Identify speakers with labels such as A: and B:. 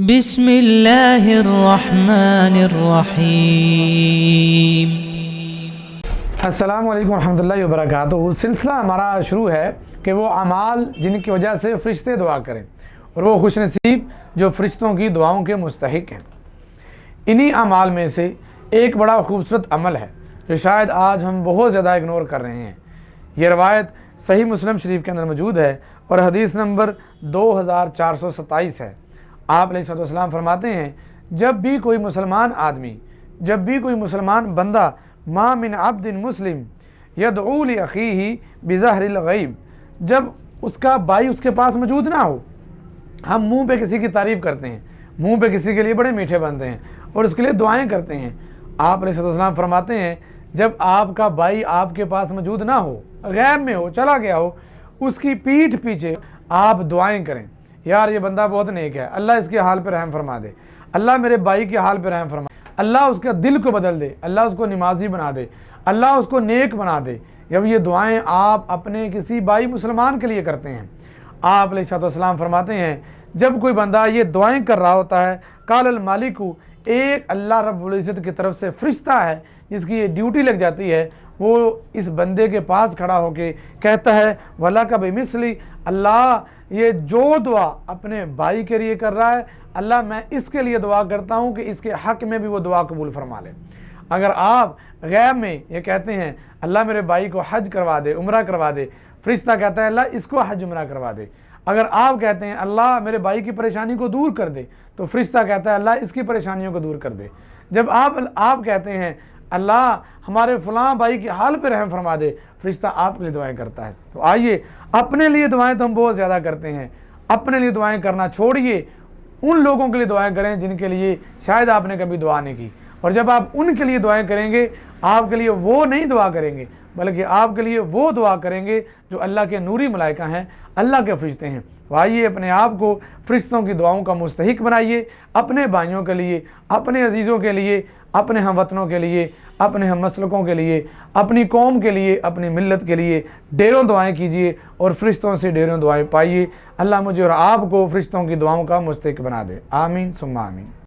A: بسم اللہ الرحمن الرحیم۔
B: السلام علیکم ورحمۃ وبرکاتہ۔ سلسلہ ہمارا شروع ہے کہ وہ اعمال جن کی وجہ سے فرشتے دعا کریں اور وہ خوش نصیب جو فرشتوں کی دعاؤں کے مستحق ہیں۔ انہی اعمال میں سے ایک بڑا خوبصورت عمل ہے جو شاید آج ہم بہت زیادہ اگنور کر رہے ہیں۔ یہ روایت صحیح مسلم شریف کے اندر موجود ہے اور حدیث نمبر 2427 ہے۔ آپ علیہ السلام فرماتے ہیں، جب بھی کوئی مسلمان آدمی، جب بھی کوئی مسلمان بندہ ما من عبد مسلم یدعو لاخیہ بظہر الغیب، جب اس کا بھائی اس کے پاس موجود نہ ہو، ہم منہ پہ کسی کی تعریف کرتے ہیں، منہ پہ کسی کے لیے بڑے میٹھے بنتے ہیں اور اس کے لیے دعائیں کرتے ہیں۔ آپ علیہ السلام فرماتے ہیں، جب آپ کا بھائی آپ کے پاس موجود نہ ہو، غیب میں ہو، چلا گیا ہو، اس کی پیٹھ پیچھے آپ دعائیں کریں، یار یہ بندہ بہت نیک ہے، اللہ اس کے حال پہ رحم فرما دے، اللہ میرے بھائی کے حال پہ رحم فرما دے، اللہ اس کا دل کو بدل دے، اللہ اس کو نمازی بنا دے، اللہ اس کو نیک بنا دے۔ جب یہ دعائیں آپ اپنے کسی بھائی مسلمان کے لیے کرتے ہیں، آپ علیہ السلام فرماتے ہیں، جب کوئی بندہ یہ دعائیں کر رہا ہوتا ہے، قال المالک، ایک اللہ رب العزت کی طرف سے فرشتہ ہے جس کی یہ ڈیوٹی لگ جاتی ہے، وہ اس بندے کے پاس کھڑا ہو کے کہتا ہے، وَلَكَ بِمِثْلِ، اللہ یہ جو دعا اپنے بھائی کے لیے کر رہا ہے، اللہ میں اس کے لیے دعا کرتا ہوں کہ اس کے حق میں بھی وہ دعا قبول فرما لے۔ اگر آپ غیب میں یہ کہتے ہیں، اللہ میرے بھائی کو حج کروا دے، عمرہ کروا دے، فرشتہ کہتا ہے اللہ اس کو حج عمرہ کروا دے۔ اگر آپ کہتے ہیں اللہ میرے بھائی کی پریشانی کو دور کر دے، تو فرشتہ کہتا ہے اللہ اس کی پریشانیوں کو دور کر دے۔ جب آپ کہتے ہیں اللہ ہمارے فلاں بھائی کی حال پہ رحم فرما دے، فرشتہ آپ کے لیے دعائیں کرتا ہے۔ تو آئیے، اپنے لیے دعائیں تو ہم بہت زیادہ کرتے ہیں، اپنے لیے دعائیں کرنا چھوڑیے، ان لوگوں کے لیے دعائیں کریں جن کے لیے شاید آپ نے کبھی دعا نہیں کی۔ اور جب آپ ان کے لیے دعائیں کریں گے، آپ کے لیے وہ نہیں دعا کریں گے بلکہ آپ کے لیے وہ دعا کریں گے جو اللہ کے نوری ملائکہ ہیں، اللہ کے فرشتے ہیں۔ تو آئیے اپنے آپ کو فرشتوں کی دعاؤں کا مستحق بنائیے، اپنے بھائیوں کے لیے، اپنے عزیزوں کے لیے، اپنے ہم وطنوں کے لیے، اپنے ہم مسلکوں کے لیے، اپنی قوم کے لیے، اپنی ملت کے لیے ڈھیروں دعائیں کیجیے اور فرشتوں سے ڈھیروں دعائیں پائیے۔ اللہ مجھے اور آپ کو فرشتوں کی دعاؤں کا مستحق بنا دے، آمین ثم آمین۔